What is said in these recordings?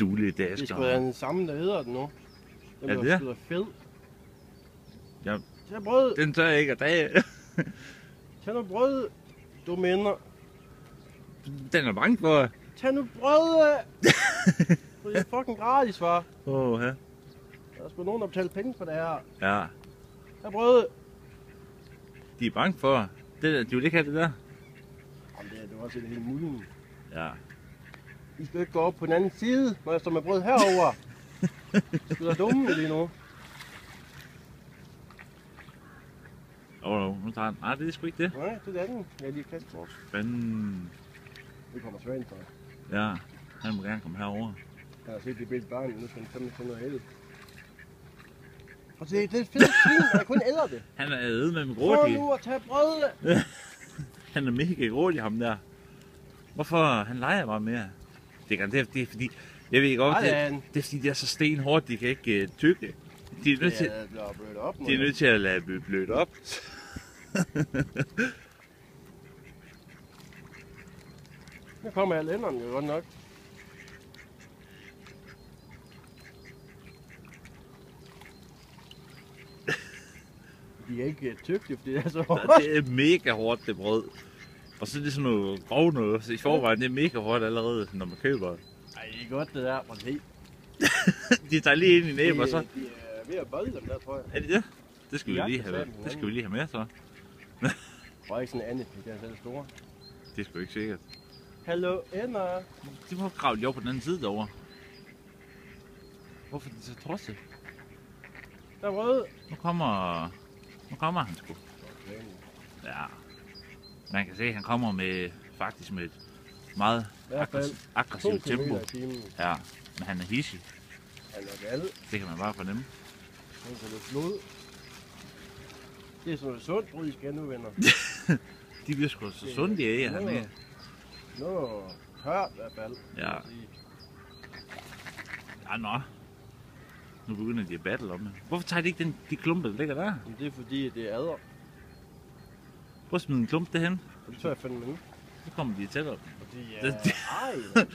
Dulige dasker. Det er sgu da den samme, der hedder den nu. Den Er det bliver det? sgu da fed. Ja. Tag brød. Den tør jeg ikke at tage. Tag nu brød, du minder. Den er bange for. Tag nu brød. Det er fucking gratis, far. Ja. Der er sgu nogen, der betaler penge for det her. Ja. Tag brød. De er bange for. Det, de vil ikke have det der. Jamen, det er du også helt mulden. Ja. I skal ikke gå op på den anden side, når jeg står med brød herover. Du er dumme lige nu. Nu tager den. Nej, det er sgu ikke det. Nej, det er den. Jeg er lige fast på. Fanden. Det kommer Svend for. Ja. Han må gerne komme herover. Jeg har set det bedste barn, nu skal han fandme finde noget heldigt. Og det er fedt svin, når jeg kun æder det. Han er æde med min Prøv grådig. nu at tage brødet. Han er mega grådig, ham der. Hvorfor? Han leger bare mere. Det er fordi, jeg ved godt, det er fordi, de er så stenhårdt, de kan ikke tykke. De er nødt til, de er nødt til at lade blødt op. Nu kommer alle enderne jo godt nok. De er ikke tygtige, fordi det er så hårdt. Det er mega hårdt, det brød. Og så er det sådan noget grov noget. Så i forvejen, det er mega hårdt allerede, når man køber det. Ej, det er godt det der. Prøv at se. De tager lige ind i næb, og så... De er ved at bolle dem der, tror jeg. Er de det? Det skal vi lige have med. Det skal vi lige have med, så. Og ikke sådan andet, det er selv store. Det er sgu ikke sikkert. Hallo, Emma. De må kravle lige over på den anden side derovre. Hvorfor er de så trodse? Der er brød. Nu kommer han sgu. Ja. Man kan se, at han kommer med faktisk med et meget aggressivt tempo. Ja, men han er hissig. Han er gal. Det kan man bare fornemme. Han kan løbe blod. Det er sådan noget sundt brød, I skal nu, venner. De bliver sgu så sunde, de æger hernede. Nå, tørt i hvert fald. Ja. Ja, nå. Nu begynder de at battle om det. Hvorfor tager de ikke de klumpe, der ligger der? Men det er fordi, det er adder. Prøv at smide en klump derhen. Det tør jeg fandme nu. Så kommer de tættere. Fordi, ej.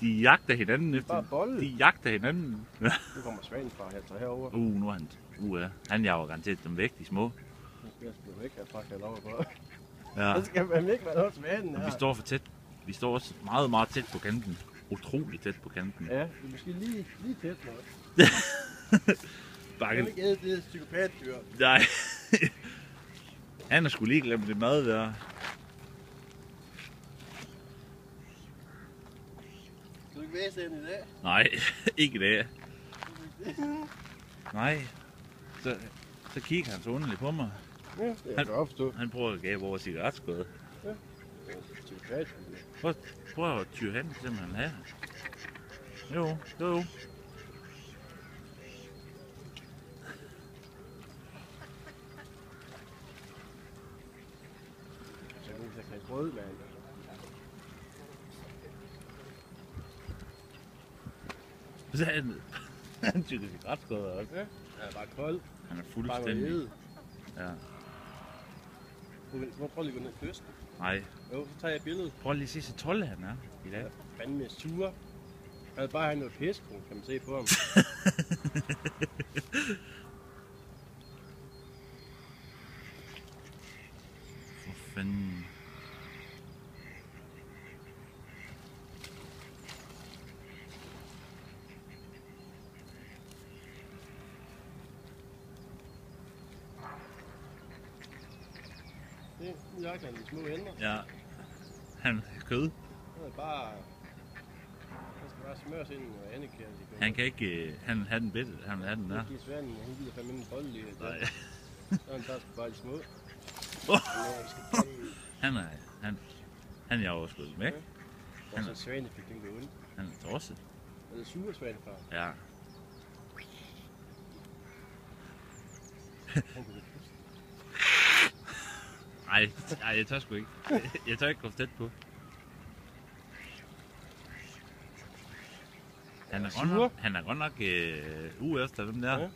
De jagter hinanden efter. Bare bolle. De jagter hinanden. Nu kommer Svend fra her, herover. Nu er han... Ja. Han jager garanteret dem væk, de små. Nu skal jeg sgu væk herfra, kan jeg lov på. Ja. Så skal man ikke være hos Svend her. Vi står for tæt. Vi står også meget, meget tæt på kanten. Utroligt tæt på kanten. Ja, det er måske lige tæt nok. Bakke. Jeg vil ikke æde det psykopatdyr. Nej. Han er sgu ligeglad med det mad der. Skal du ikke væse den i dag? Nej, ikke i dag. Nej. Så kigger han så underligt på mig. Ja, det kan jeg godt forstå. Han prøver at gabe over cigaretskåret. Ja. Prøv at tyre hen, simpelthen her. Jo. Jeg kan ikke brød, mand. Så han tykker cigaretskåret også. Ja, han er bare kold. Han er fuldstændig. Ja. Prøv lige at gå ned i kysten. Nej. Jo, så tager jeg billedet. Prøv lige at se, så tolle han er i dag. Fandme sur. Han havde bare noget pisk, kan man se på ham. For fanden. Nu jagter han de små ender. Ja. Han er kød. Det er bare... Han skal bare smøres ind i noget andet kære. Han kan ikke... Han vil have den bedre. Han vil have den der. Det er svært, han gider fandme en bold lige. Nej. Så han tager sgu bare de små. Han er jo sgu med. Og så Svane fik den gå ondt. Han er tosset. Er det super Svane, far? Ja. Nej, jeg tør sgu ikke. Jeg tør ikke gå tæt på. Han er godt nok uge efter dem der. Ja.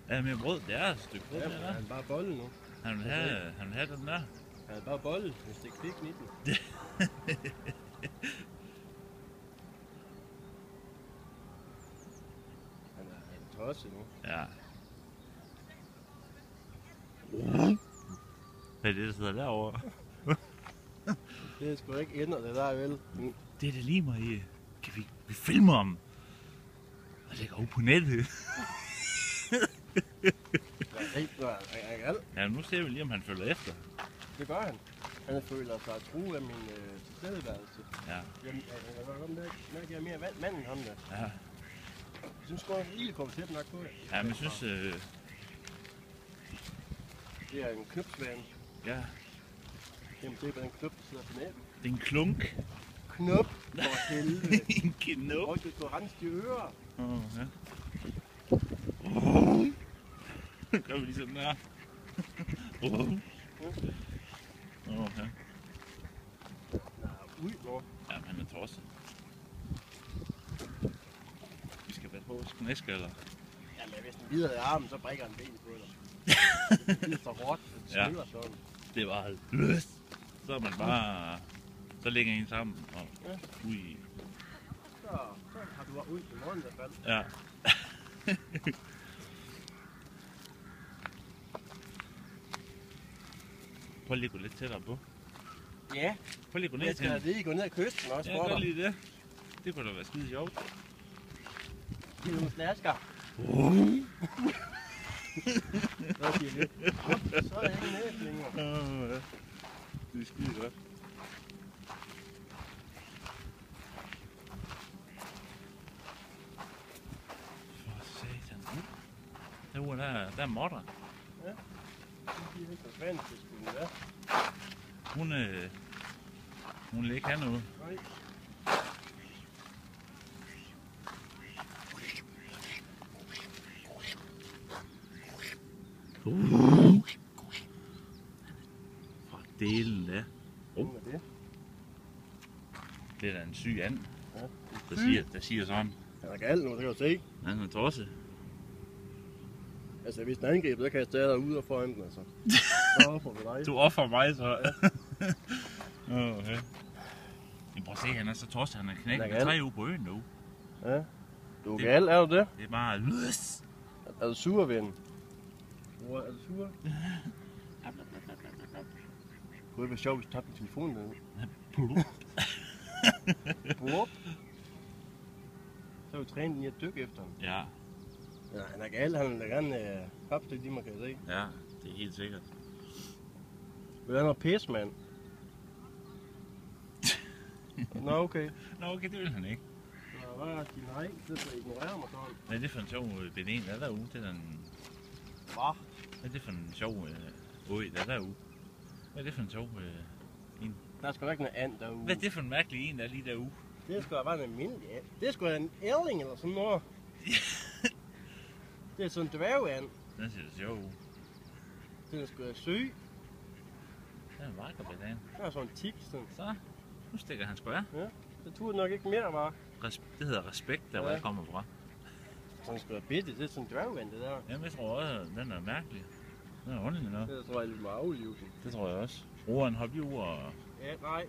Ja, med brød, det er et stykke brød, ja, der. Han er bare bolle nu. Han vil have den der. Han havde bare bolle, hvis det ikke fik den i den. Han er tosset nu. Ja. Hvad er det, der sidder derovre? Det er sgu da ikke ændret det der, vel? Det er det lige mig i. Kan vi filmer ham og lægger ud på nettet? Ja, nu ser vi lige, om han følger efter. Det gør han. Han føler sig truet af min tilstedeværelse. Ja. Jeg er mere mand end ham der. Ja. Jeg synes godt, at lige kommer tæt nok på det. Ja, men jeg synes... Det er en knupsvand. Ja. Jamen, det er bare en knup, der sidder på næben. Det er en klunk. Knup? For helvede. En knup. Og du skal rense de ører. Ja. Gør vi lige sådan der. Ja. Ud nu. Ja, han er tosset. Vi skal være på knæske, eller? Jamen, hvis den bider i armen, så brækker han benet på dig. Det er så hårdt, det smider sådan. Det var løst. Så er man bare... Så lægger en sammen og ui. Så har du ud i morgen i hvert fald. Ja. Prøv lige at gå lidt tættere på. Ja. Prøv lige at gå ned Jeg til skal lige gå ned ad kysten også for dig. Ja, gør dig. lige det. Det kunne da være skide sjovt. Det er nogle snasker. Hvad siger det? Så er jeg ikke næst længere. Ja. Det er skide godt. For satan. Derude der er modder. Ja. Det er ikke så svandt, det skulle være. Hun vil ikke have noget. Nej. For delen da. Hvad er det? Det er da en syg and, Ja. der siger sådan. Han er gal nu, det kan du se. Han er tosset. Altså, hvis den angriber, så kan jeg stadig ud og foran den, altså. Så offer vi dig. Du offer mig så. Okay. Men prøv at se, han er så tosset, han er knækket. Han er Han er gal. 3 uger på øen nu. Ja. Du er gal, er du det? Det er bare løs. Er du sur, ven? Bror, er du sur? Det kunne være sjovt, hvis du tabte din telefon med. Bror. Så vil træne den i at dykke efter ham. Ja, Ja, han er gal, han vil gerne kapsle de, man kan se. ja, det er helt sikkert. Vil du have noget pis, mand? Nå, okay. Nå, okay, det vil han ikke. Nå, hvad er din nej? Det skal ignorere mig sådan. Hvad er det for en sjov ben der er derude? Det er den... Hvad? Hvad er det for en sjov der er derude? Hvad er det for en sjov en? Der er sgu da ikke noget and derude. Hvad er det for en mærkelig en, der er lige derude? Det er sgu da bare en almindelig and. Det er sgu da en ærling eller sådan noget. Det er sådan en dværgeand. Den ser da sjov ud. Den er sgu da syg. Det er en vakkerbanan. Der er sådan en tik, sådan. Så, nu stikker han sgu af. Ja, det turde nok ikke mere, var. Det hedder respekt, der hvor Ja. jeg kommer fra. Sådan sgu da bitte. Det er sådan en dværgeand, det der. Jamen, jeg tror også, den er mærkelig. Den er underlig noget. Det tror jeg, vi må aflive den. Det tror jeg også. Roeren hopper jo og... Ja, nej.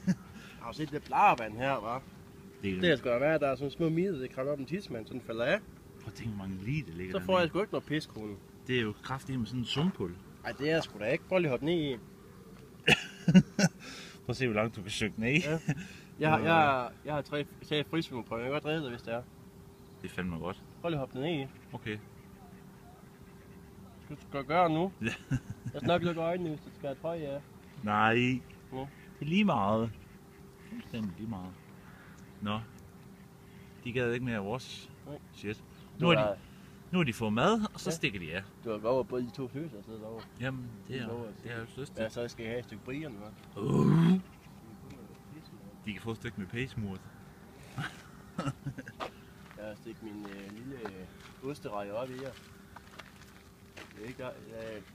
Jeg har jo set det blarvand her, var. Det Det er sgu da være, der er sådan små midler, det kravler op en tidsmand, så den falder af. Prøv at tænke, hvor mange lige det ligger Så dernede. får jeg sgu ikke noget piskone. Det er jo kraftigt med sådan en sumpul. Ej, det er sgu da ikke. Prøv lige at hoppe ned i. Prøv at se, hvor langt du kan søge ned. Ja. Jeg har 3 frisvømmeprøver. Jeg kan godt redde dig, hvis det er. Det er fandme godt. Prøv lige at hoppe ned i. Okay. Skal du gøre nu? Ja. Jeg snakker lukke øjnene, hvis du skal have trøje af. Nej. Ja. Det er lige meget. Fuldstændig lige meget. Nå. De gad ikke mere af vores Nej. shit. Nu har de fået mad, og så Ja. stikker de af. Du har gået over på de 2 følelser, der sidder derovre. Jamen, det Nå, har jeg jo lyst til. Ja, så skal jeg have et stykke brierne, hva'? De kan få et stykke med pagemurt. Jeg har stikket min lille ostereje op i her. Det er ikke der.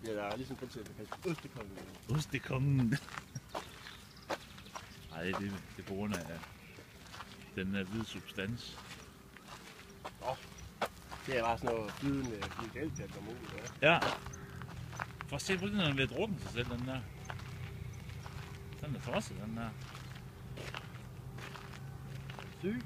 Der er ligesom til at kalde ostekongen. Ostekongen. Nej, det er på grund af den hvide substans. Det er bare sådan noget flydende filikalkat, der muligt. Ja. Ja. For at se, hvordan den er ved at drukne sig selv, den der. Den er tosset, den der. Syg.